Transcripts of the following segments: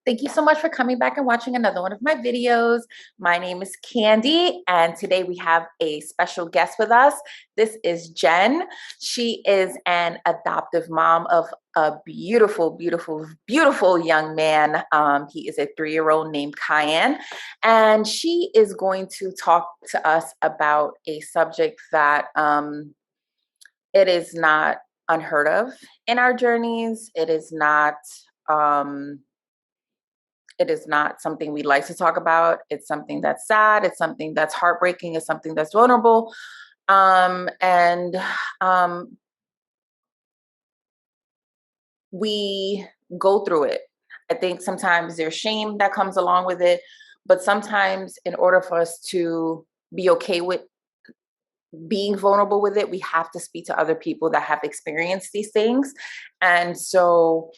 Thank you so much for coming back and watching another one of my videos. My name is Candy, and today we have a special guest with us. This is Jen. She is an adoptive mom of a beautiful, beautiful, beautiful young man. He is a 3-year-old named Cayenne, and she is going to talk to us about a subject that it is not unheard of in our journeys. Um, it is not something we like to talk about. It's something that's sad. It's something that's heartbreaking. It's something that's vulnerable. And we go through it. I think sometimes there's shame that comes along with it, but sometimes in order for us to be okay with being vulnerable with it, we have to speak to other people that have experienced these things. And so,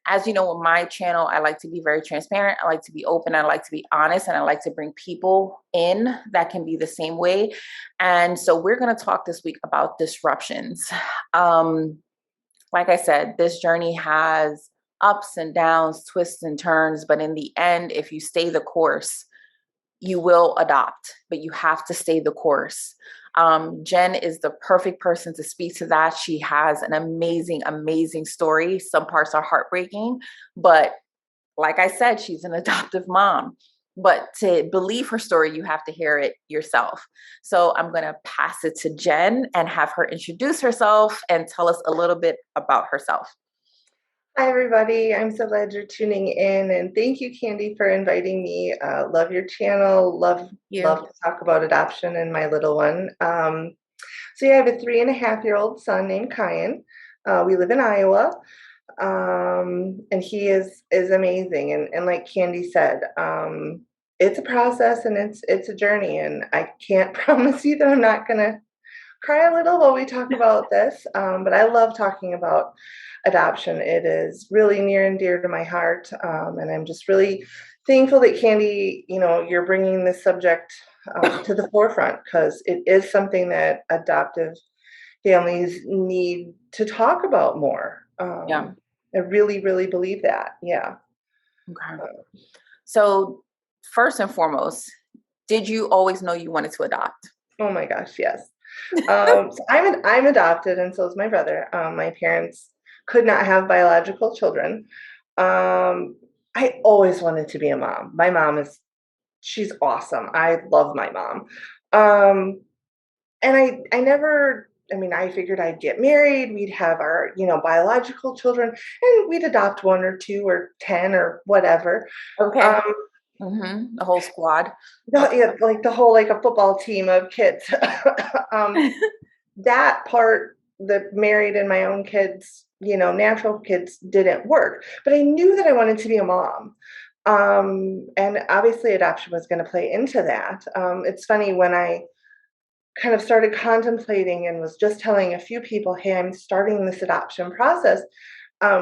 as you know, on my channel, I like to be very transparent. I like to be open. I like to be honest. And I like to bring people in that can be the same way. And so we're going to talk this week about disruptions. Um, like I said, this journey has ups and downs, twists and turns. But in the end, if you stay the course, you will adopt, but you have to stay the course. Jen is the perfect person to speak to that. She has an amazing, amazing story. Some parts are heartbreaking, but like I said, she's an adoptive mom. But to believe her story, you have to hear it yourself. So I'm going to pass it to Jen and have her introduce herself and tell us a little bit about herself. Hi, everybody. I'm so glad you're tuning in, and thank you, Candy, for inviting me. Love your channel. Love You. to talk about adoption and my little one. So yeah, I have a 3.5-year-old son named Kyan. We live in Iowa, and he is amazing. And like Candy said, it's a process and it's a journey, and I can't promise you that I'm not gonna cry a little while we talk about this, but I love talking about adoption. It is really near and dear to my heart, and I'm just really thankful that Candy, you're bringing this subject to the forefront because it is something that adoptive families need to talk about more. Yeah. I really, really believe that. Yeah. Okay. Uh, So, first and foremost, did you always know you wanted to adopt? oh my gosh, yes. So I'm adopted, and so is my brother. My parents could not have biological children. Um, I always wanted to be a mom. My mom she's awesome. I love my mom. Um, and I never. I mean, I figured I'd get married, we'd have our, biological children, and we'd adopt one or two or 10 or whatever. Okay. Um, The whole squad. yeah, like the whole like a football team of kids. um, that part, the married and my own kids, natural kids didn't work. But I knew that I wanted to be a mom. And obviously adoption was going to play into that. It's funny when I kind of started contemplating and was just telling a few people, hey, I'm starting this adoption process.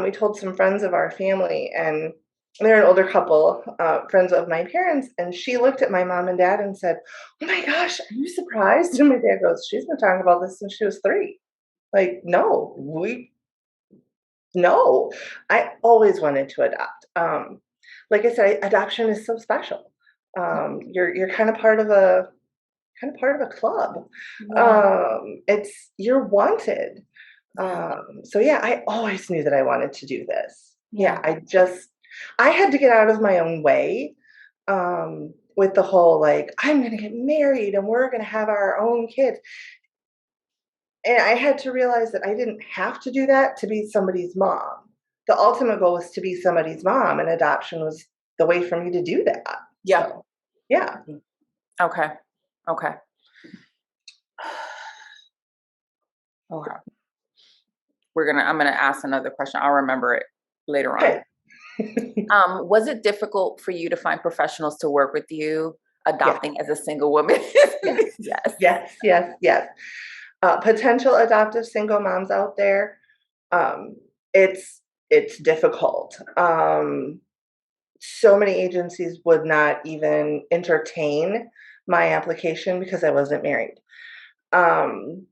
We told some friends of our family, and they're an older couple, friends of my parents, and she looked at my mom and dad and said, "Oh my gosh, are you surprised?" And my dad goes, "She's been talking about this since she was 3." Like, no. I always wanted to adopt. Like I said, adoption is so special. You're kind of part of a club. Yeah. It's you're wanted. Yeah. So yeah, I always knew that I wanted to do this. Yeah, Yeah. I had to get out of my own way, with the whole like, I'm going to get married and we're going to have our own kids. And I had to realize that I didn't have to do that to be somebody's mom. The ultimate goal was to be somebody's mom, and adoption was the way for me to do that. Yeah. So yeah. Okay. Okay. Okay. I'm gonna ask another question. I'll remember it later on. Okay. Was it difficult for you to find professionals to work with you Yeah. adopting as a single woman? Yes. Yes. Yes. Yes. Yes. Potential adoptive single moms out there, um, it's difficult. So many agencies would not even entertain my application because I wasn't married. Um,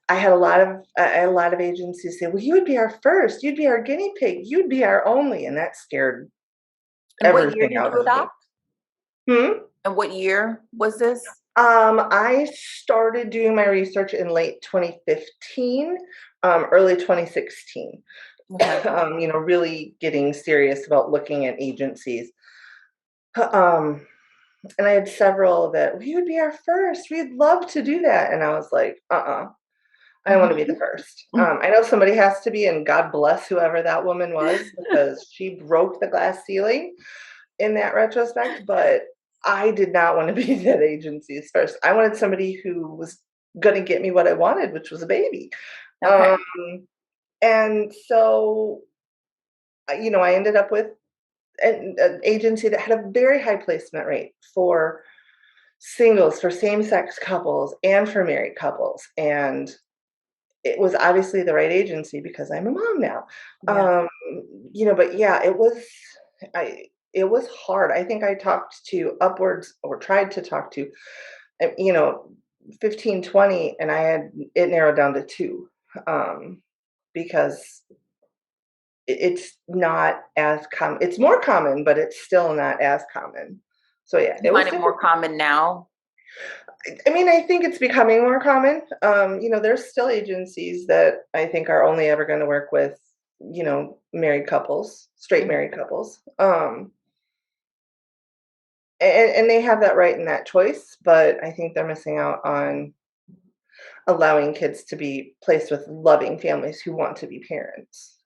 I had a lot of agencies say, "Well, you would be our first. You'd be our guinea pig. You'd be our only," and that scared. And what year everything did out you of me. adopt? Hmm? And what year was this? I started doing my research in late 2015, early 2016. Okay. Really getting serious about looking at agencies. Um, and I had several that we would be our first. We'd love to do that. And I was like, I don't want to be the first. I know somebody has to be, and God bless whoever that woman was because she broke the glass ceiling in that retrospect. But I did not want to be that agency's first. I wanted somebody who was going to get me what I wanted, which was a baby. Okay. Um, and so, I ended up with an agency that had a very high placement rate for singles, for same-sex couples, and for married couples. And it was obviously the right agency because I'm a mom now. Yeah. But yeah, it was hard. I think I talked to upwards or tried to talk to, uh, you know, 15, 20, and I had it narrowed down to two, because it's not as common. It's more common, but it's still not as common. So yeah, You it was find it more difficult. common now? I mean, I think it's becoming more common. There's still agencies that I think are only ever going to work with, married couples, straight Mhm. married couples. And they have that right and that choice, but I think they're missing out on allowing kids to be placed with loving families who want to be parents.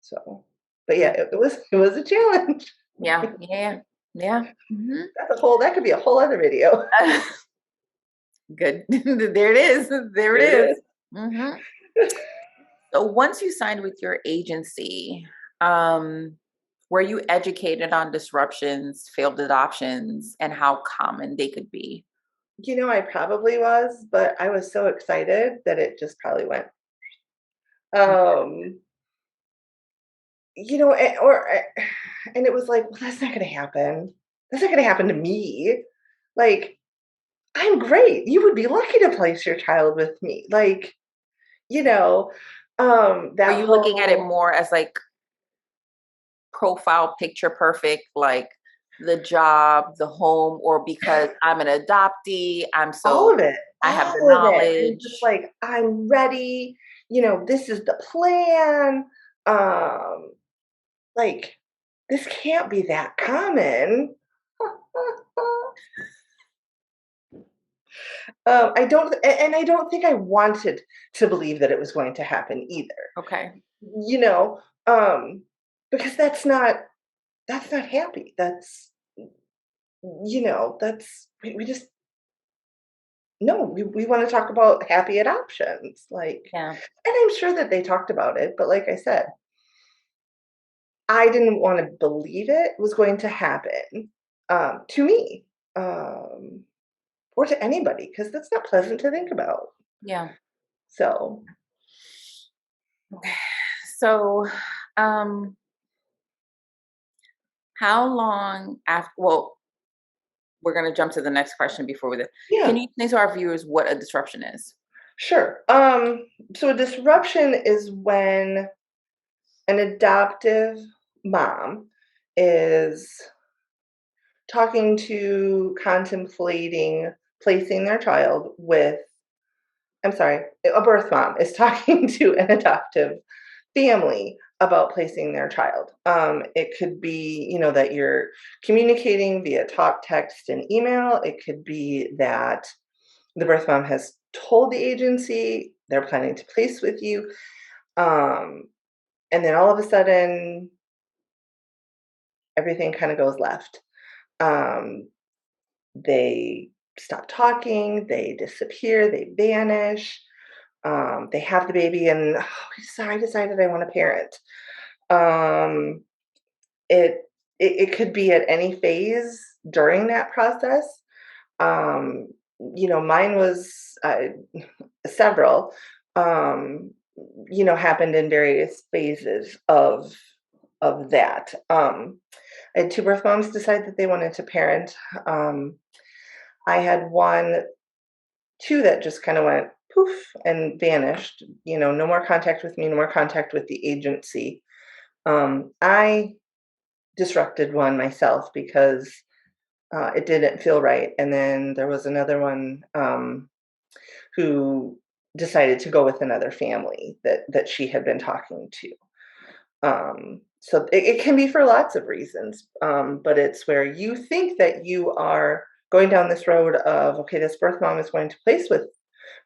So, but yeah, Yeah. it was a challenge. Yeah. Yeah. Yeah. Mhm. That could be a whole other video. Good. There it is. There it There is. it Mhm. is. So once you signed with your agency, um, were you educated on disruptions, failed adoptions, and how common they could be? I probably was, but I was so excited that it just probably went. Um, and it was like, well, that's not going to happen. That's not going to happen to me. Like, I'm great. You would be lucky to place your child with me. Like, you know, Are that you looking at it whole, more as like profile picture perfect, like the job, the home, or because I'm an adoptee, all of I have the it. I'm just knowledge? like, I'm ready. This is the plan. Um, like, this can't be that common. And I don't think I wanted to believe that it was going to happen either. Okay. You know, um, because that's not happy. That's we just no. We want to talk about happy adoptions, Yeah. and I'm sure that they talked about it, but like I said, I didn't want to believe it was going to happen to me. Um, or to anybody because that's not pleasant to think about. Yeah. So, Okay. So, um, how long after, well, we're going to jump to the next question before we, can yeah, you explain to our viewers what a disruption is? sure. So a disruption is when an adoptive mom is talking to, contemplating placing their child with, I'm sorry, a birth mom is talking to an adoptive family about placing their child. It could be, that you're communicating via talk, text, and email. It could be that the birth mom has told the agency they're planning to place with you. Um, and then all of a sudden, everything kind of goes left. Um, they stop talking, they disappear, they vanish. They have the baby, and I decided I want a parent. Um, it, it could be at any phase during that process. Um, Mine was several. Um, happened in various phases of that. I had two birth moms decide that they wanted to parent. Um, I had two that just kind of went poof and vanished. No more contact with me, no more contact with the agency. I disrupted one myself because it didn't feel right. And then there was another one who decided to go with another family that she had been talking to. So it can be for lots of reasons, but it's where you think that you are going down this road of, okay, this birth mom is going to place with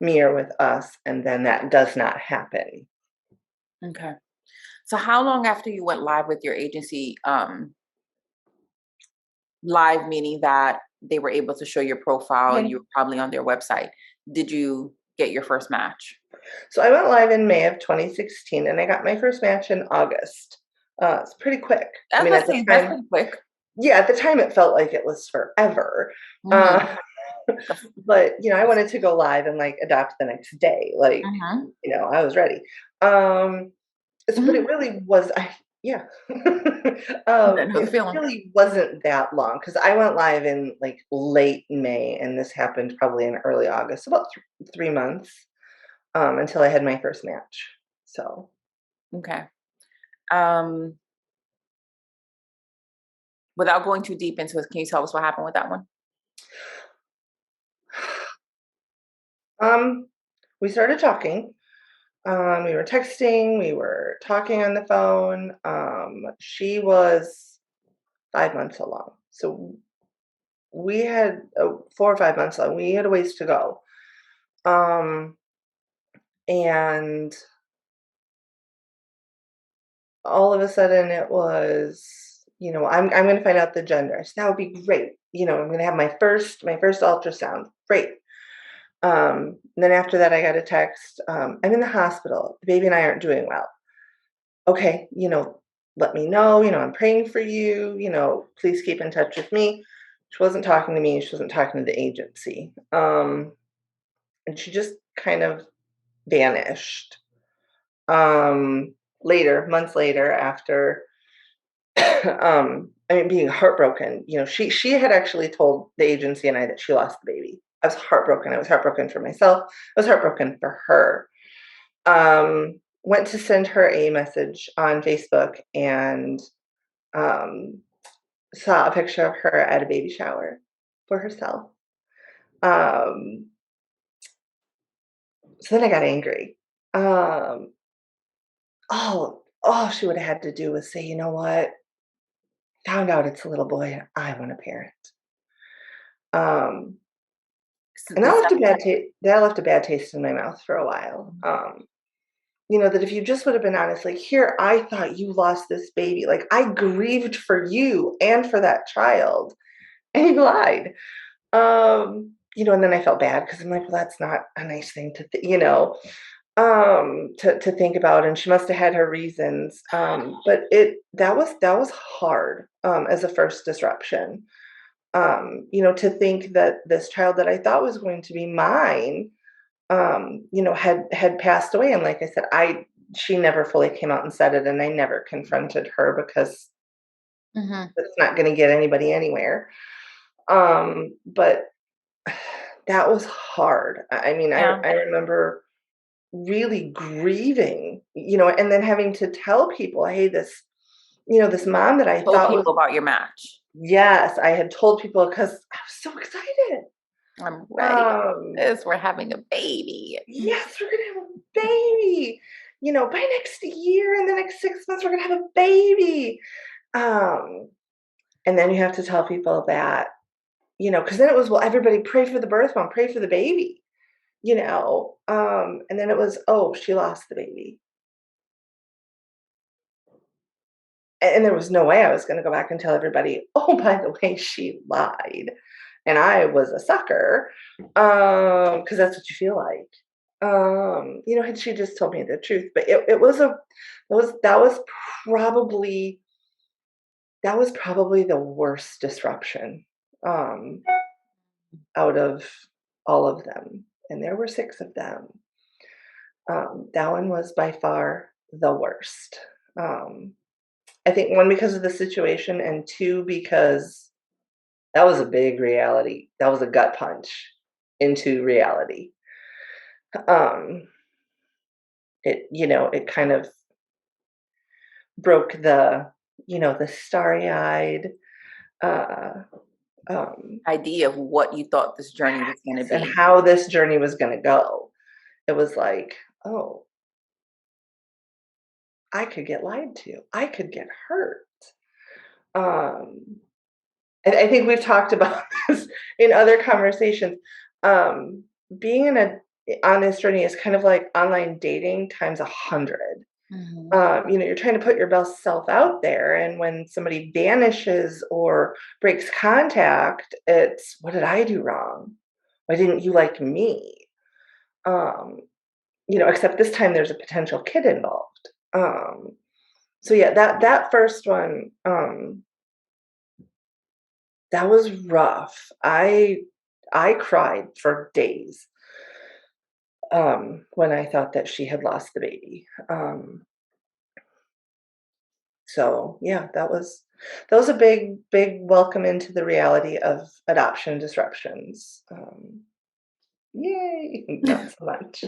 me or with us, and then that does not happen. Okay. So how long after you went live with your agency, live meaning that they were able to show your profile and you Mhm. were probably on their website, did you get your first match? So I went live in May of 2016, and I got my first match in August. It's pretty quick. I I was mean, about at to the say that's time, pretty quick. yeah, at the time it felt like it was forever. Mhm. Uh, but I wanted to go live and like adopt the next day. Like, Mhm. I was ready. Um, but it Mhm. really was, yeah. No It feeling. really wasn't that long because I went live in like late May, and this happened probably in early August, about 3 months until I had my first match. So, Okay. Um, without going too deep into it, can you tell us what happened with that one? um, we started talking. We were texting, we were talking on the phone. She was 5 months along, so we had 4 or 5 months along. We had a ways to go. Um, and all of a sudden it was, I'm going to find out the gender. I said, that would be great. I'm going to have my first ultrasound. Great. And then after that, I got a text. I'm in the hospital. The baby and I aren't doing well. Okay, let me know. I'm praying for you. Please keep in touch with me. She wasn't talking to me. She wasn't talking to the agency. And she just kind of vanished. Later, months later, after I mean, being heartbroken. She had actually told the agency and I that she lost the baby. I was heartbroken. I was heartbroken for myself. I was heartbroken for her. Went to send her a message on Facebook and um, saw a picture of her at a baby shower for herself. Um, so then I got angry. Um, all she would have had to do was say, you know what? Found out it's a little boy. I want a parent. Um, So And the second time. that left a bad taste in my mouth for a while. That if you just would have been honest, like, "Here, I thought you lost this baby. Like, I grieved for you and for that child," and you lied. And then I felt bad because 'cause I'm like, "Well, that's not a nice thing to to think about," and she must have had her reasons. But that was hard, as a first disruption. To think that this child that I thought was going to be mine, had passed away. And like I said, she never fully came out and said it, and I never confronted her because Mhm. it's not going to get anybody anywhere. But that was hard. I mean, Yeah. I remember really grieving, and then having to tell people, hey, this mom that I Told thought was, people about your match. yes, I had told people because I was so excited. I'm ready for Um, this. We're having a baby. Yes, we're gonna have a baby. By next year, in the next 6 months, we're gonna have a baby. Um, and then you have to tell people that, because then it was, well, everybody pray for the birth mom, pray for the baby, and then it was, oh, she lost the baby. And there was no way I was gonna go back and tell everybody, oh, by the way, she lied. And I was a sucker. Because that's what you feel like. Had she just told me the truth. But it was a probably that was probably the worst disruption um out of all of them. And there were 6 of them. That one was by far the worst. Um, I think one, because of the situation, and two, because that was a big reality. That was a gut punch into reality. Um, it kind of broke the starry-eyed, uh, um, Idea of what you thought this journey was gonna and be. how this journey was gonna go. It was like, "Oh, I could get lied to. I could get hurt." Um, I think we've talked about this in other conversations. Um, being on this journey is kind of like online dating times 100. Mhm. You're trying to put your best self out there, and when somebody vanishes or breaks contact, it's, "What did I do wrong? Why didn't you like me?" Um, except this time there's a potential kid involved. So yeah, that first one, that was rough. I cried for days, when I thought that she had lost the baby. So yeah, that was a big welcome into the reality of adoption disruptions. Yay, not so much.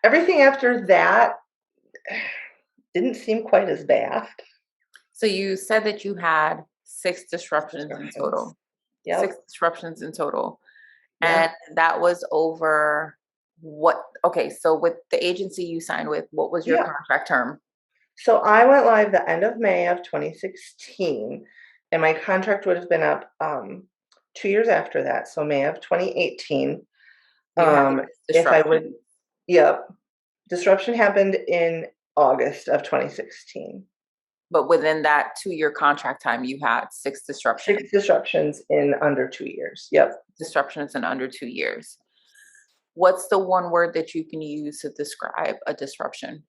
Everything after that didn't seem quite as bad. So you said that you had 6 disruptions in Disruptions. total. 6 Yep. disruptions in total, Yeah. and that was over what okay, so with the agency you signed with, what was your Yeah. contract term? So I went live the end of May of 2016, and my contract would have been up 2 years after that. So May of 2018. You had the If I disruption, would, yep. Disruption happened in August of 2016. but within that 2-year contract time, you had 6 disruptions. 6 disruptions in under 2 years. Yep. Disruptions in under 2 years. What's the one word that you can use to describe a disruption?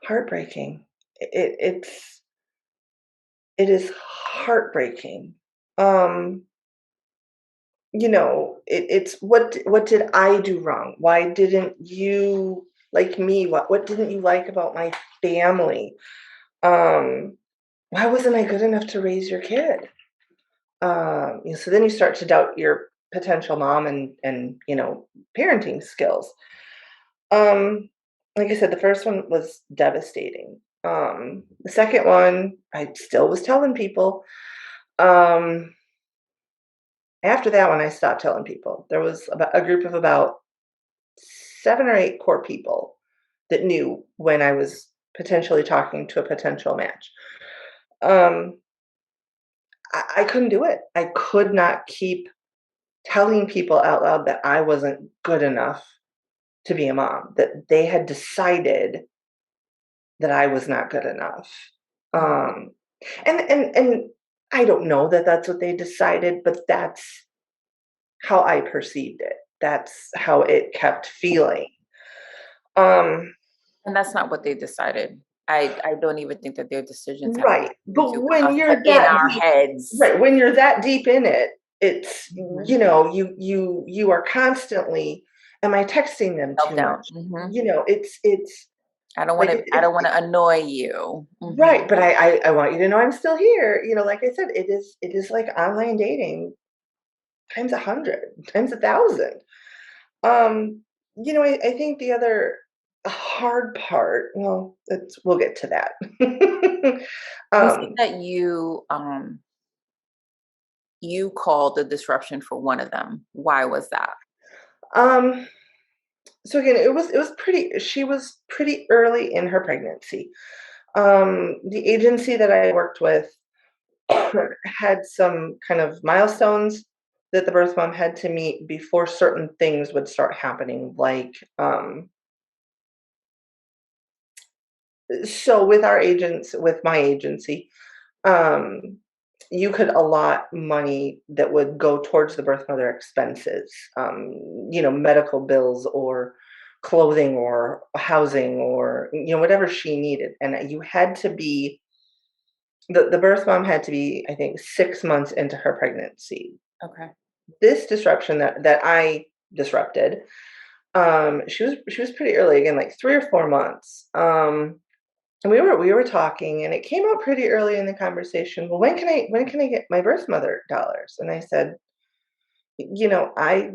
Heartbreaking. It is heartbreaking. Um, it's what did I do wrong? Why didn't you like me? What didn't you like about my family? Um, why wasn't I good enough to raise your kid? So then you start to doubt your potential mom and parenting skills. Um, like I said, the first one was devastating. The second one, I still was telling people. Um, After that one, I stopped telling people. There was about a group of about 7 or 8 core people that knew when I was potentially talking to a potential match. Um, I couldn't do it. I could not keep telling people out loud that I wasn't good enough to be a mom, that they had decided that I was not good enough. Mhm. Um, and I don't know that that's what they decided, but that's how I perceived it. That's how it kept feeling. Um, And that's not what they decided. I don't even think that their decisions have right. anything to But do with when us, but you're in that our deep, heads. right, when you're that deep in it, it's, Mhm. you are constantly, am I texting them too Self-doubt. much? Mhm. It's like I don't wanna annoy you. right, Mhm. but I want you to know I'm still here. Like I said, it is like online dating times 100, times 1,000. Um, I think the other hard part, well, we'll get to that. You said um, that you called the disruption for one of them. Why was that? um, so again, it was pretty. She was pretty early in her pregnancy. The agency that I worked with had some kind of milestones that the birth mom had to meet before certain things would start happening, like so with my agency, um, you could allot money that would go towards the birth mother expenses, medical bills or clothing or housing or whatever she needed, and you had to be the birth mom had to be, I think, 6 months into her pregnancy. Okay. This disruption that I disrupted, she was pretty early, again, like 3 or 4 months. And we were talking, and it came out pretty early in the conversation. Well, when can I get my birth mother dollars? And I said, I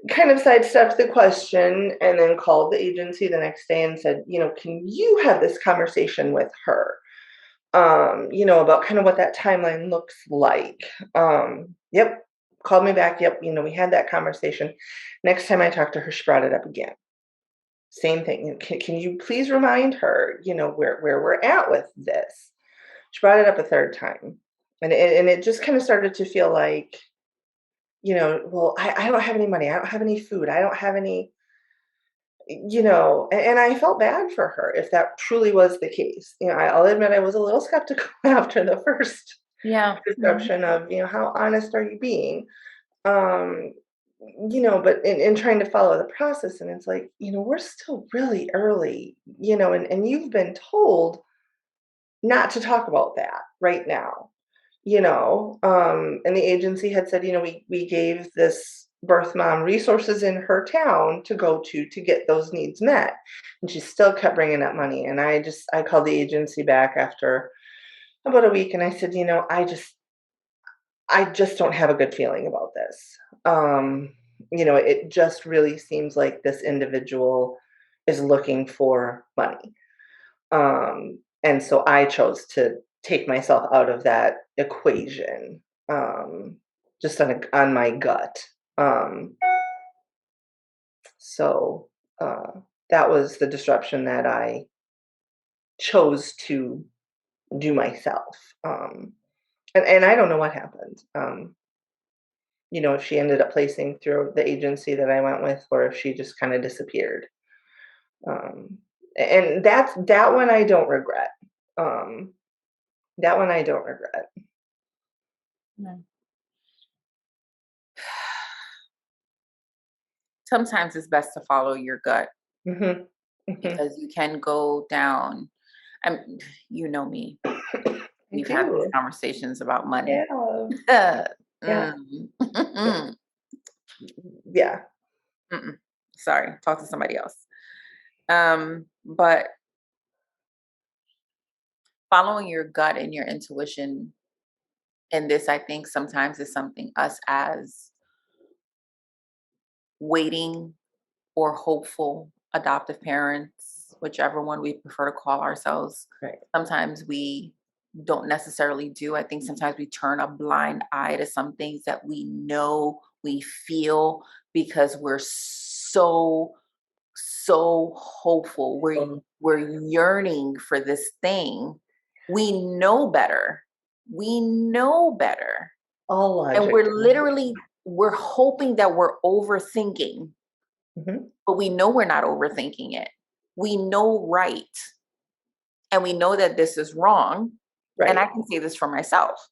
kind of sidestepped the question and then called the agency the next day and said, can you have this conversation with her? About kind of what that timeline looks like. Yep. Called me back. Yep. We had that conversation. Next time I talked to her, she brought it up again. Same thing. Can you please remind her, where we're at with this? She brought it up a third time. And it just kind of started to feel like, well, I don't have any money. I don't have any food. I don't have any, and I felt bad for her if that truly was the case. I'll admit I was a little skeptical after the first Yeah. Mhm. discussion of, how honest are you being? Um, but in trying to follow the process, and it's like, we're still really early, and you've been told not to talk about that right now, and the agency had said, we gave this birth mom resources in her town to go to get those needs met, and she still kept bringing up money. And I called the agency back after about a week, and I said, I just don't have a good feeling about this. It just really seems like this individual is looking for money. And so I chose to take myself out of that equation, just on my gut. Um, so that was the disruption that I chose to do myself. And I don't know what happened. If she ended up placing through the agency that I went with, or if she just kind of disappeared. Um, and that one I don't regret. Um, that one I don't regret. No. Sometimes it's best to follow your gut Mhm. Mhm. because you can go down. Um, you know me. I We've had these do. conversations about money. Yeah. Yeah. Mm. Yeah. Yeah. Mm-mm. Sorry, talk to somebody else. But following your gut and your intuition in this, I think sometimes is something us as waiting or hopeful adoptive parents, whichever one we prefer to call ourselves, Right. sometimes we don't necessarily do. I think sometimes we turn a blind eye to some things that we know, we feel, because we're so hopeful. We're yearning for this thing. We know better. We know better. All And logic. we're hoping that we're overthinking, Mhm. but we know we're not overthinking it. We know right. And we know that this is wrong. And I Right. can say this for myself.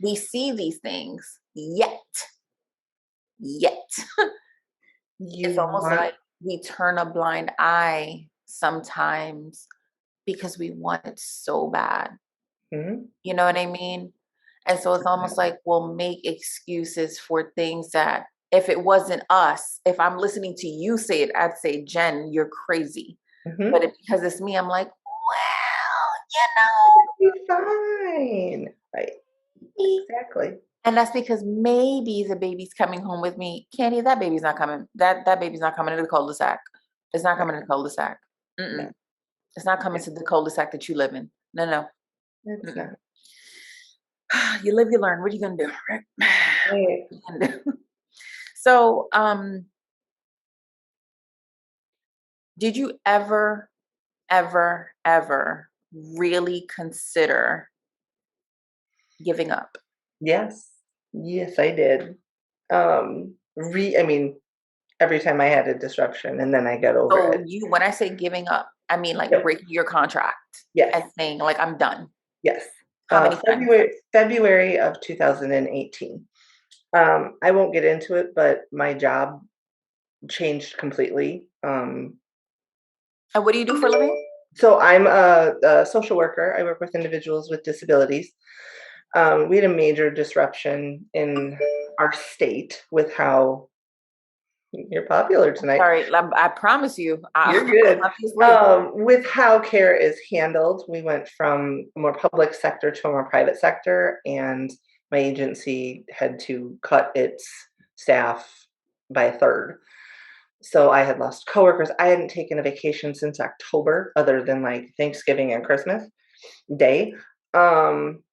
We see these things, yet You it's almost want like we turn a blind eye sometimes because we want it so bad. Mhm. You know what I mean? And so it's almost like we'll make excuses for things that if it wasn't us, if I'm listening to you say it, I'd say, Jen, you're crazy. But Mhm. because it's me, I'm like, well, Be fine. Right. maybe. Exactly. And that's because maybe the baby's coming home with me. Candy, that baby's not coming. That baby's not coming to the cul-de-sac. It's not coming to the cul-de-sac. No, Mm-mm. It's not coming no, to the cul-de-sac that you live in. No, no. it's Mm-mm. not. You live, you learn. What are you gonna do? Right? What Right. are you gonna do? So, did you ever really consider giving up? Yes. Yes, I did. I mean, every time I had a disruption and then I got over So it. when I say giving up, I mean like Yep. breaking your contract Yes. and saying like I'm done. Yes. How many times? February of 2018. I won't get into it, but my job changed completely. And what do you do for a living? So I'm a social worker. I work with individuals with disabilities. We had a major disruption in our state with how you're popular tonight. Sorry, I promise you, You're good. obviously. With how care is handled, we went from a more public sector to a more private sector, and my agency had to cut its staff by a third. So I had lost coworkers. I hadn't taken a vacation since October, other than like Thanksgiving and Christmas Day. Um,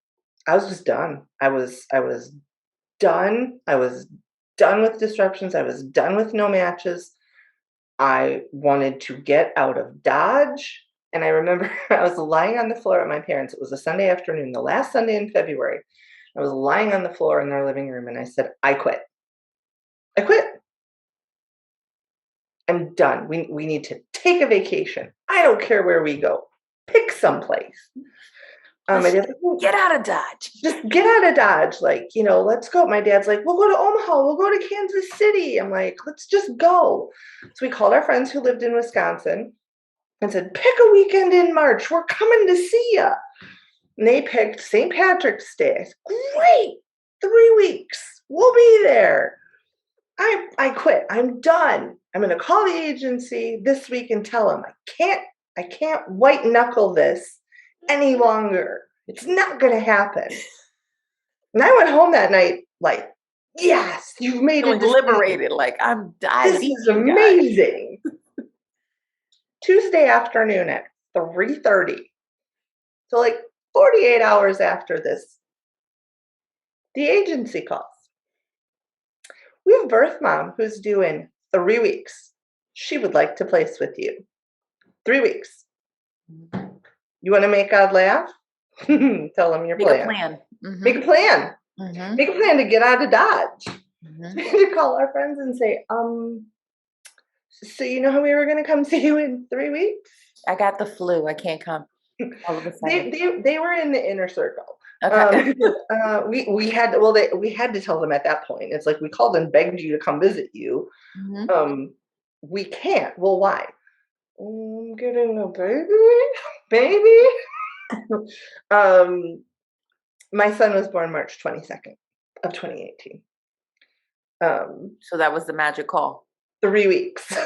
I was just done. I was done. I was done with disruptions. I was done with no matches. I wanted to get out of Dodge. And I remember I was lying on the floor at my parents'. It was a Sunday afternoon, the last Sunday in February. I was lying on the floor in their living room and I said, I quit. I quit. I'm done. We need to take a vacation. I don't care where we go. Pick someplace. My dad's like, "Well, Get out of Dodge. just get out of Dodge. Like, let's go." My dad's like, we'll go to Omaha. We'll go to Kansas City. I'm like, let's just go. So we called our friends who lived in Wisconsin and said, pick a weekend in March. We're coming to see you. And they picked St. Patrick's Day. I said, great. 3 weeks. We'll be there. I quit. I'm done. I'm going to call the agency this week and tell them I can't white knuckle this any longer. It's not going to happen. And I went home that night like, yes, you've made it. Liberated. Like I This beat is you guys. amazing. Tuesday afternoon at 3:30. So like 48 hours after this, the agency calls. We have a birth mom who's due in 3 weeks. She would like to place with you. 3 weeks. You want to make God laugh? Tell them your Make plan. a plan. Make a plan. Make a plan to get out of Dodge. Mhm. We had to call our friends and say, so you know how we were going to come see you in 3 weeks? I got the flu. I can't come. All of a sudden. They were in the inner circle. Okay. We had we had to tell them at that point. It's like we called and begged you to come visit you. Mhm. We can't. Well, why? I'm getting a baby. My son was born March 22nd of 2018. So that was the magic call. 3 weeks.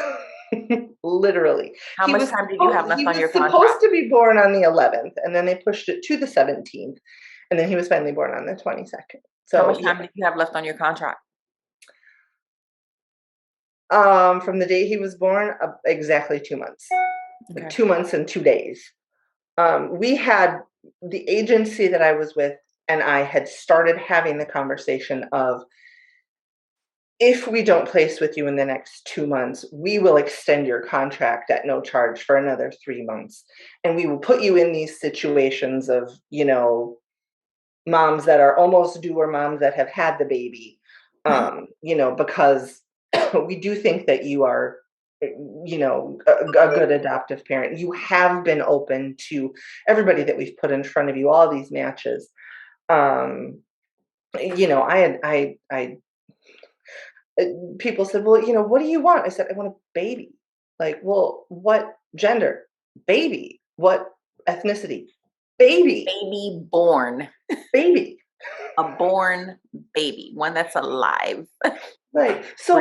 Literally. How much time did you have left on your contract? Supposed to be born on the 11th, and then they pushed it to the 17th, and then he was finally born on the 22nd. So How much time did you have left on your contract? From the day he was born, exactly 2 months. Okay. Like 2 months and 2 days. We had the agency that I was with, and I had started having the conversation of, if we don't place with you in the next 2 months, we will extend your contract at no charge for another 3 months. And we will put you in these situations of, moms that are almost due or moms that have had the baby, because we do think that you are, a good adoptive parent. You have been open to everybody that we've put in front of you, all these matches. I people said, well, what do you want? I said, I want a baby. Like, well, what gender? Baby. What ethnicity? Baby. Baby born. Baby. A born baby, one that's alive. Right. So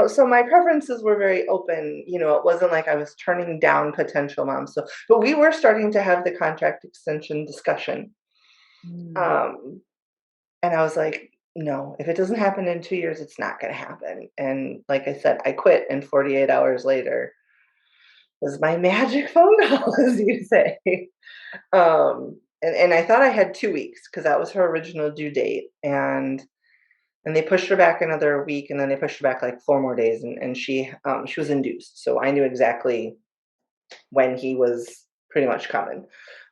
so my preferences were very open. It wasn't like I was turning down potential moms. So, but we were starting to have the contract extension discussion. And I was like, no, if it doesn't happen in 2 years, it's not going to happen. And like I said, I quit, and 48 hours later was my magic phone call, as you say. And I thought I had 2 weeks because that was her original due date. And they pushed her back another week, and then they pushed her back like 4 more days, and she was induced. So I knew exactly when he was pretty much coming.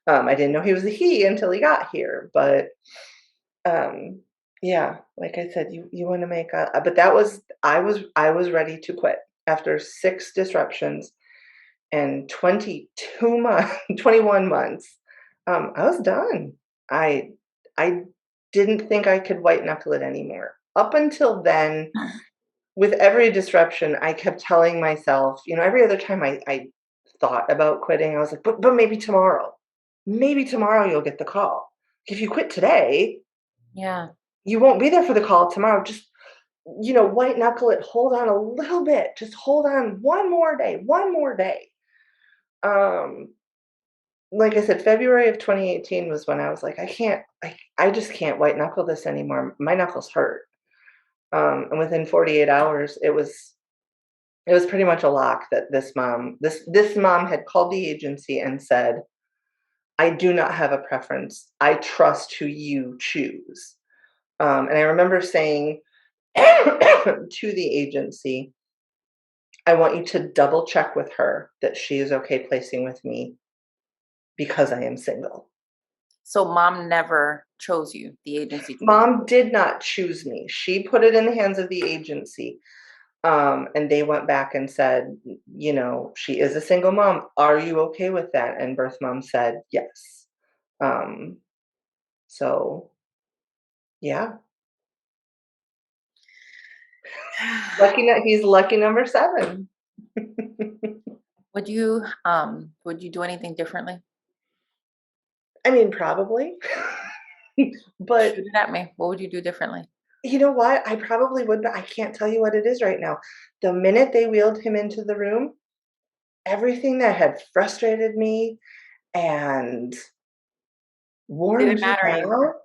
I didn't know he was a he until he got here, but yeah, like I said, you want to make but I was ready to quit after 6 disruptions and 22 months, 21 months. I was done. I didn't think I could white knuckle it anymore. Up until then, with every disruption, I kept telling myself, every other time I thought about quitting, I was like, but maybe tomorrow you'll get the call. If you quit today, Yeah. you won't be there for the call tomorrow. Just, white knuckle it, hold on a little bit, just hold on one more day. Um, like I said, February of 2018 was when I was like, I just can't white knuckle this anymore. My knuckles hurt. And within 48 hours, it was pretty much a lock that this mom had called the agency and said, "I do not have a preference. I trust who you choose." And I remember saying to the agency, "I want you to double check with her that she is okay placing with me because I am single." So mom never chose you. The agency chose you. Mom did not choose me. She put it in the hands of the agency. And they went back and said, she is a single mom. Are you okay with that? And birth mom said, yes. Um, so yeah, he's lucky number 7. Would you do anything differently? I mean, probably. But Shoot it at me. What would you do differently? you know what? I probably would, but I can't tell you what it is right now. The minute they wheeled him into the room, everything that had frustrated me and worn Didn't me matter down. anymore.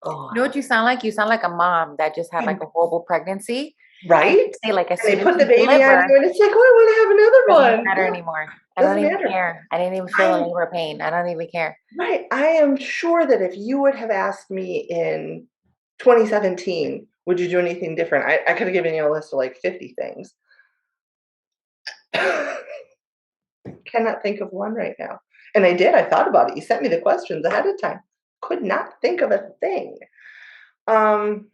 Oh, You know what you sound like? You sound like a mom that just had like a horrible pregnancy. And right? they say like as And soon they as put the you baby on deliver, you, and it's like, "Oh, I wanna have doesn't another one." matter Yeah, anymore. I don't doesn't even matter. care. I didn't even feel the I labor pain. I don't even care. Right, I am sure that if you would have asked me in 2017, "Would you do anything different?" I could have given you a list of, like, 50 things. Cannot think of one right now. And I did, I thought about it. You sent me the questions ahead of time. Could not think of a thing. Um,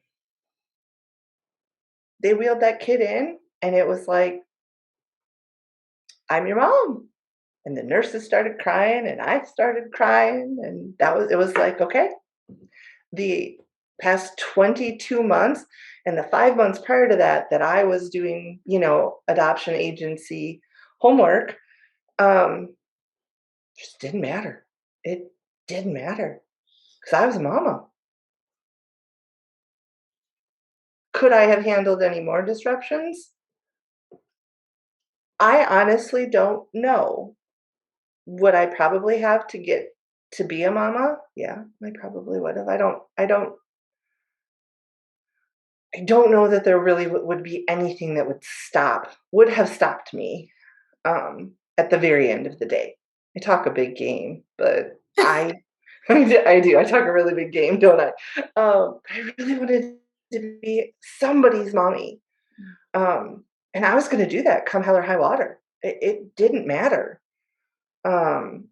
they wheeled that kid in, and it was like, "I'm your mom." And the nurses started crying, and I started crying, and it was like, okay. The past 22 months and the 5 months prior to that, that I was doing, adoption agency homework, um, just didn't matter. It didn't matter because I was a mama. Could I have handled any more disruptions? I honestly don't know. Would I probably have to get to be a mama? Yeah, I probably would have. I don't know that there really would be anything that would have stopped me, at the very end of the day. I talk a big game, but I I do. I talk a really big game, don't I? But I really wanted to be somebody's mommy, and I was gonna do that come hell or high water. It didn't matter. Um,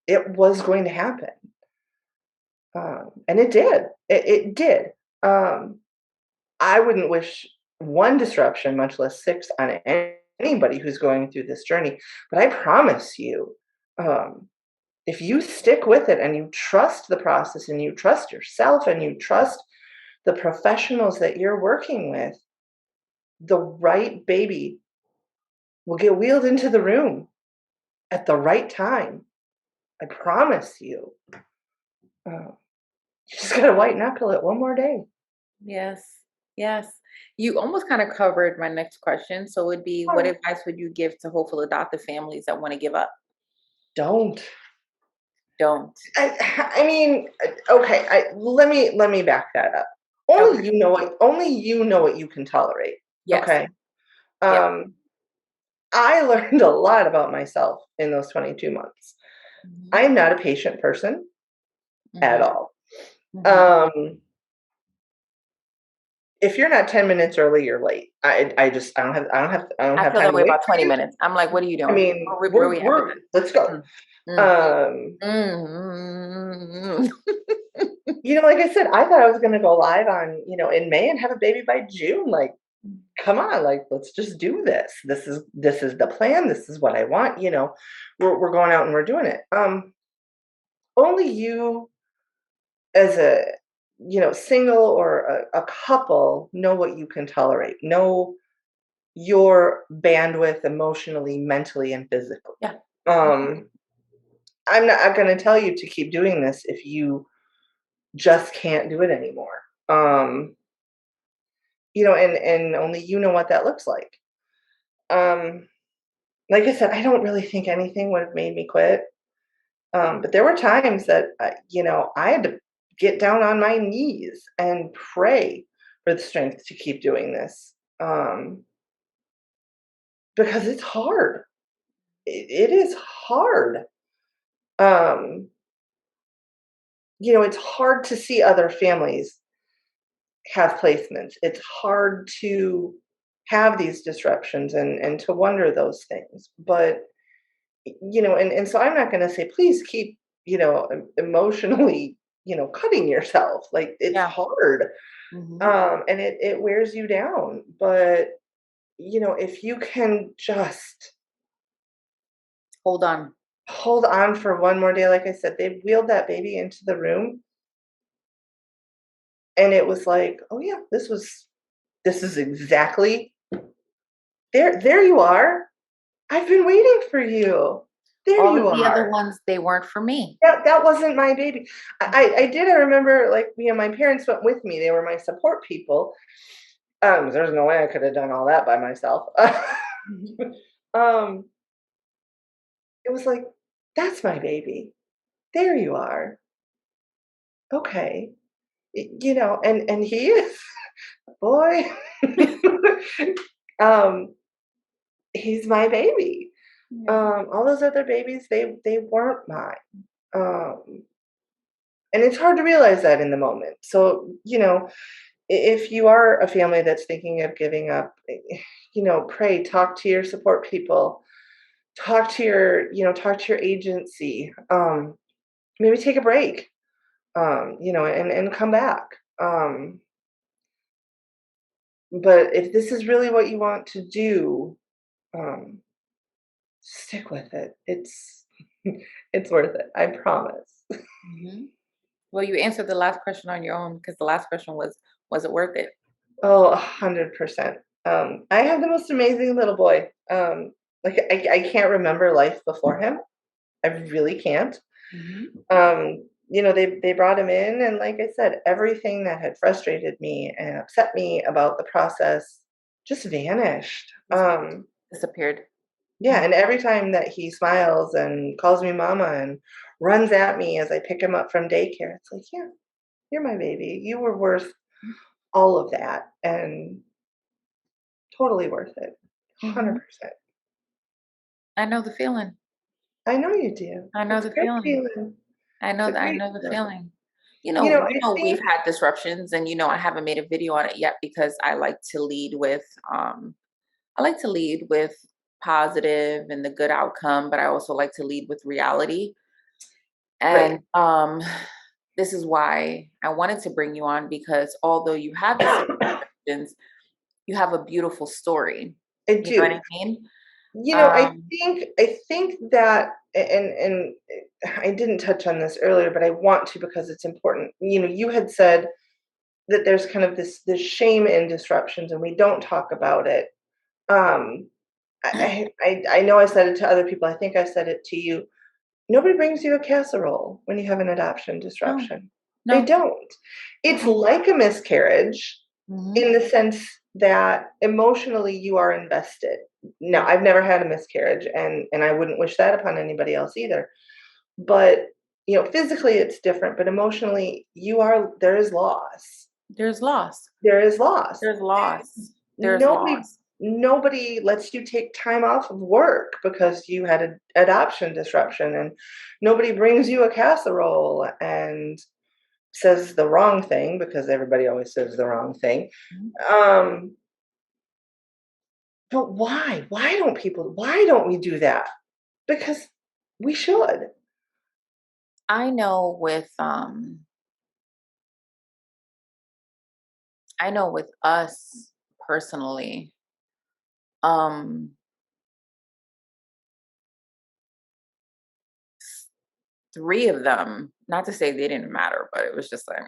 it was going to happen, and it did. It did. Um, I wouldn't wish one disruption, much less 6, on anybody who's going through this journey. But I promise you, um, if you stick with it and you trust the process and you trust yourself and you trust the professionals that you're working with, the right baby will get wheeled into the room at the right time. I promise you. You just got to white knuckle it one more day. Yes. Yes. You almost kind of covered my next question. So it would be what Oh, advice would you give to hopeful adoptive families that want to give up? don't. Don't. I mean, okay. Let me back that up. Okay. Only you know what you can tolerate. Yes. Okay. Yep. Um, I learned a lot about myself in those 22 months. I Hmm. am not a patient person at Hmm. all. Hmm. Um, if you're not 10 minutes early, you're late. I don't I have feel time that to way wait about for 20 you. minutes. I'm like, what are you I doing? mean, Where we at with we're let's go. this? Mm, Um, mm, like I said, I thought I was gonna go live in May and have a baby by June. Like, mm. come on, like, let's just do this. This is the plan. This is what I want. We're going out and we're doing it. Only you as a single or a couple know what you can tolerate. Know your bandwidth emotionally, mentally, and physically. Yeah. Um, I'm not going to tell you to keep doing this if you just can't do it anymore. And only you know what that looks like. Um, like I said, I don't really think anything would have made me quit. But there were times that I had to get down on my knees and pray for the strength to keep doing this. Because it's hard. It is hard. Um, it's hard to see other families have placements. It's hard to have these disruptions and to wonder those things. But and so I'm not going to say please keep emotionally cutting yourself. Like it's Yeah. hard, Hmm. and it wears you down. But if you can just Hold on. hold on for one more day, like I said, they wheeled that baby into the room, and it was like, oh yeah, this is exactly there you are. I've been waiting for you. There All you of the other are. ones, they weren't for me. That wasn't my baby. Mhm. I remember, like, my parents went with me. They were my support people. There's no way I could have done all that by myself. Mhm. um, it was like, that's my baby. There you are. Okay. And he is boy. um, he's my baby. Yeah. All those other babies, they weren't mine. Um, and it's hard to realize that in the moment. So, if you are a family that's thinking of giving up, pray, talk to your support people, talk to your agency. Maybe take a break, and come back. Um, but if this is really what you want to do, um, stick with it. It's it's worth it. I promise. Mhm. Well, you answered the last question on your own because the last question was it worth it? Oh, 100%. I have the most amazing little boy. Like I can't remember life before him. I really can't. Mhm. They brought him in, and like I said, everything that had frustrated me and upset me about the process just vanished. Just disappeared. Yeah, Mhm. and every time that he smiles and calls me mama and runs at me as I pick him up from daycare, it's like, yeah, you're my baby. You were worth all of that, and totally worth it. Mhm. 100%. I know the feeling. I know you do. I know It's the a great feeling. feeling. I It's know a that I great know the feeling. feeling. I We've think had disruptions and I haven't made a video on it yet because I like to lead with positive and the good outcome, but I also like to lead with reality. right. And this is why I wanted to bring you on because although you had the situations, you have a beautiful story. I You know what do. I mean? I Um, think that, and I didn't touch on this earlier, but I want to because it's important. You had said that there's kind of this shame in disruptions, and we don't talk about it. Um, I know I said it to other people. I think I said it to you. Nobody brings you a casserole when you have an adoption no, disruption. They no. don't. It's Mm-mm. like a miscarriage Mhm. in the sense that emotionally you are invested. Now, Yeah. I've never had a miscarriage, and I wouldn't wish that upon anybody else either. But, physically it's different, but emotionally there is loss. There's loss. There is loss. There's loss. There's Nobody loss. nobody lets you take time off of work because you had an adoption disruption, and nobody brings you a casserole and says the wrong thing because everybody always says the wrong thing. Mhm. Um, but why don't we do that? Because we should. I know with us personally, um 3 of them, not to say they didn't matter, but it was just like,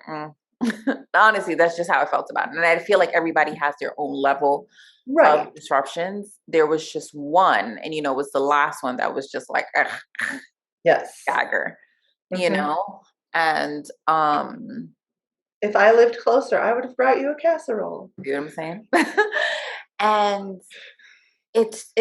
honestly, that's just how I felt about it. And I feel like everybody has their own level of Right. disruptions. There was just one, and it was the last one that was just like, ugh, Yes. dagger, you Mhm. know? And If I lived closer, I would have brought you a casserole. you know what I'm saying? And it's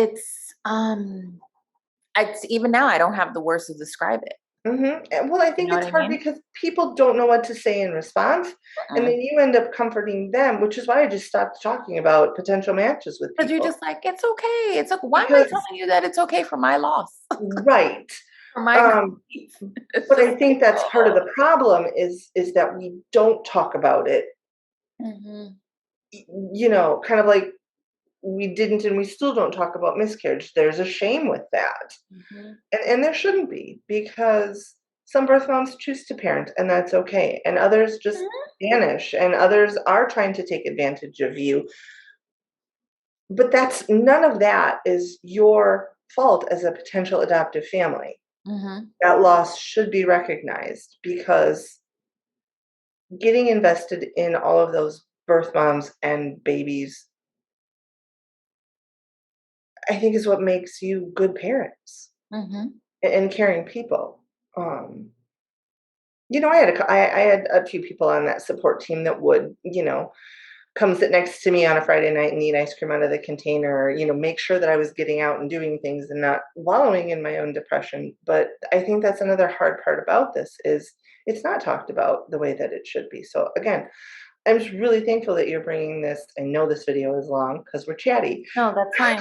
even now I don't have the words to describe it. And well, I You think know what it's I hard mean? because people don't know what to say in response, and then you end up comforting them, which is why I just stopped talking about potential matches with Because you're people just like, "It's okay, it's okay. Why am I because telling you that it's okay for my loss, right. for my Um, grief?" It's but just I like, think that's part of oh. the problem is that we don't talk about it, Mhm, kind of like we didn't and we still don't talk about miscarriage. There's a shame with that. mhm, And there shouldn't be because some birth moms choose to parent and that's okay. And others just mhm, vanish and others are trying to take advantage of you. But that's none of that is your fault as a potential adoptive family. mhm. That loss should be recognized because getting invested in all of those birth moms and babies, I think is what makes you good parents Mhm. and caring people. Um, I had a few people on that support team that would, come sit next to me on a Friday night and eat ice cream out of the container, make sure that I was getting out and doing things and not wallowing in my own depression. But I think that's another hard part about this is it's not talked about the way that it should be. So again, I'm just really thankful that you're bringing this. I know this video is long because we're chatty, No, that's fine.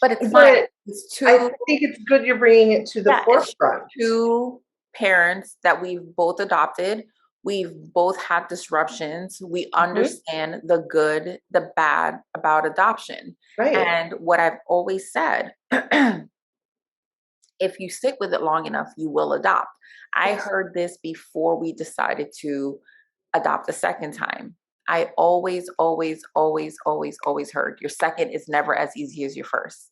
But it's fine. but It's I too think it's good you're bringing it to the Yeah, it's forefront. 2 parents that we've both adopted. We've both had disruptions. We Mhm. understand the good, the bad about adoption. Right. And what I've always said, if you stick with it long enough, you will adopt. I Yes. heard this before we decided to adopt the second time. I always, always, always, always, always heard your second is never as easy as your first.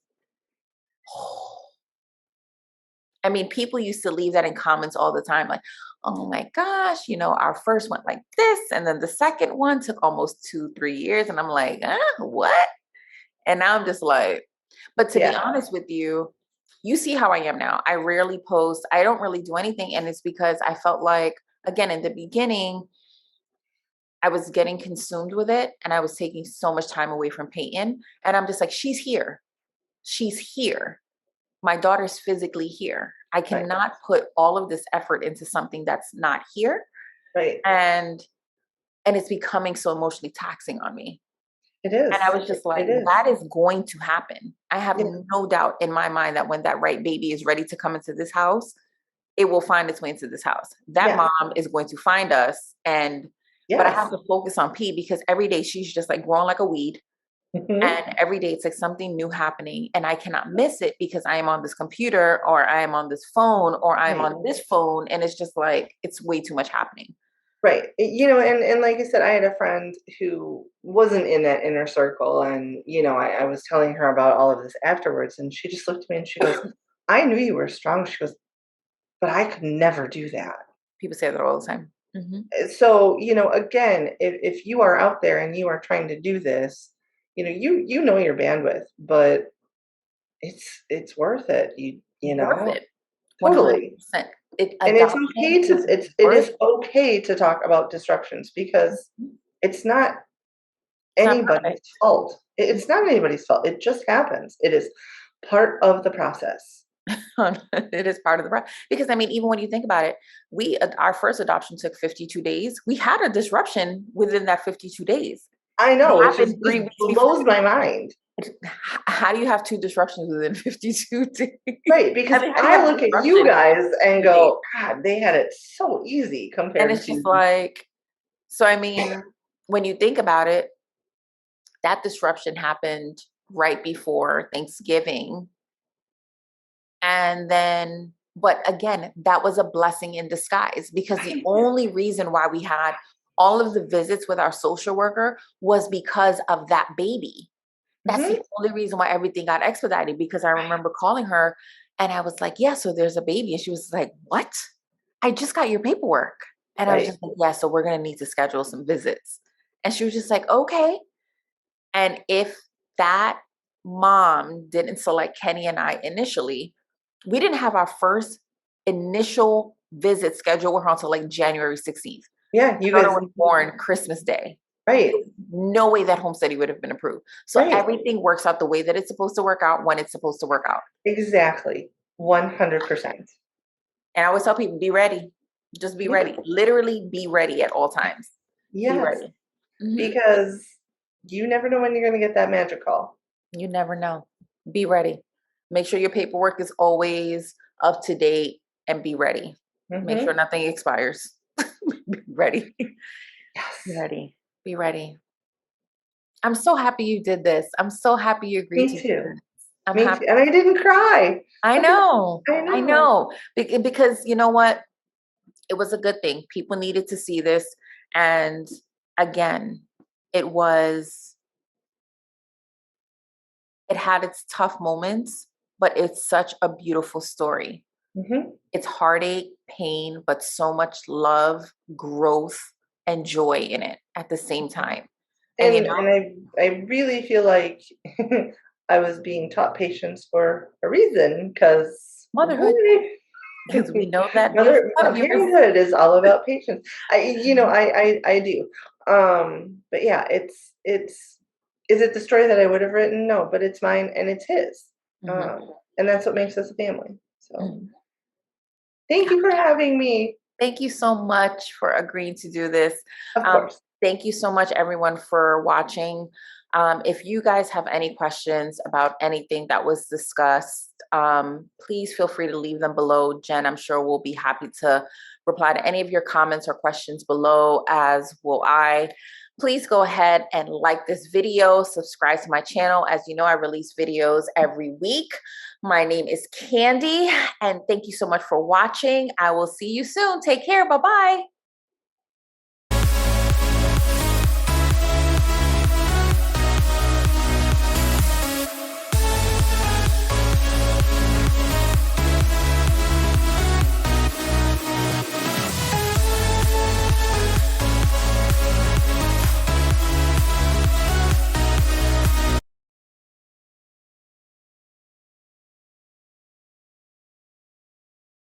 I mean, people used to leave that in comments all the time, like, oh my gosh, our first went like this. And then the second one took almost 2, 3 years. And I'm like, what? And now I'm just like, but to be Yeah. honest with you, you see how I am now. I rarely post, I don't really do anything. And it's because I felt like, again, in the beginning, I was getting consumed with it and I was taking so much time away from Peyton. And I'm just like, she's here. She's here. My daughter's physically here. I Right. cannot put all of this effort into something that's not here. Right. And it's becoming so emotionally taxing on me. It And I is. was just like, It is. that is going to happen. I have Yeah. no doubt in my mind that when that right baby is ready to come into this house, it will find its way into this house. That Yes. mom is going to find us. But I Yes. have to focus on P because every day she's just like growing like a weed. Mhm. And every day it's like something new happening and I cannot miss it because I am on this computer or I am on this phone or I'm Right. on this phone and it's just like it's way too much happening. Right. And like I said, I had a friend who wasn't in that inner circle, and I was telling her about all of this afterwards, and she just looked at me and she goes, "I knew you were strong." She goes, "But I could never do that." People say that all the time. Hmm. So again, if you are out there and you are trying to do this, you know your bandwidth, but it's worth it. Worth it. Totally. 100%. It And it's adoption okay to is it worth is okay to talk about disruptions because it. it's not It's not anybody's perfect. fault. It's not anybody's fault. It just happens. It is part of the process. It is part of the process because I mean, even when you think about it, our first adoption took 52 days. We had a disruption within that 52 days. I It know, it happened just 3 weeks before. blows my mind. How do you have 2 disruptions within 52 days? Right, because I mean, how do you I have look at you disruption guys and in days? go, God, they had it so easy And compared it's just to like, so I mean, when you think about it, that disruption happened right before Thanksgiving. And then, but again, that was a blessing in disguise because the right. only reason why we had all of the visits with our social worker was because of that baby. That's the Mhm. only reason why everything got expedited because I remember calling her and I was like, yeah, so there's a baby. And she was like, what? I just got your paperwork. And I was Right. just like, yeah, so we're going to need to schedule some visits. And she was just like, okay. And if that mom didn't select Kenny and I initially, we didn't have our first initial visit scheduled with her until like January 16th. Yeah, you My daughter guys was born Christmas Day. right, There's no way that home study would have been approved. So right. everything works out the way that it's supposed to work out when it's supposed to work out. Exactly. 100%. And I always tell people, be ready. Just be Yeah. ready. Literally be ready at all times. Be Yes, ready. Hmm. because you never know when you're gonna get that magic call. You never know. Be ready. Make sure your paperwork is always up to date and be ready. Make sure Mhm. nothing expires. Be ready. Be Yes. ready. Be ready. I'm so happy you did this. I'm so happy you agreed Me to do too. this. I'm Me happy. too, and I didn't cry. I Look at know. I I know. know. Because you know what? It was a good thing. People needed to see this. And again, it was, it had its tough moments, but it's such a beautiful story. Mhm. It's heartache, pain, but so much love, growth, and joy in it at the same time. And you know, And I really feel like I was being taught patience for a reason, 'cause motherhood, because we know that there's a lot of yours. parenthood is all about patience. Mhm, I do. But yeah, it's is it the story that I would have written? No, but it's mine and it's his. mhm, Um, and that's what makes us a family. So, mhm. thank you for having me. Thank you so much for agreeing to do this. Of Um, course. thank you so much, everyone, for watching. If you guys have any questions about anything that was discussed, please feel free to leave them below. Jen, I'm sure will be happy to reply to any of your comments or questions below, as will I. Please go ahead and like this video, subscribe to my channel. As you know, I release videos every week. My name is Candy, and thank you so much for watching. I will see you soon. Take care. Bye-bye.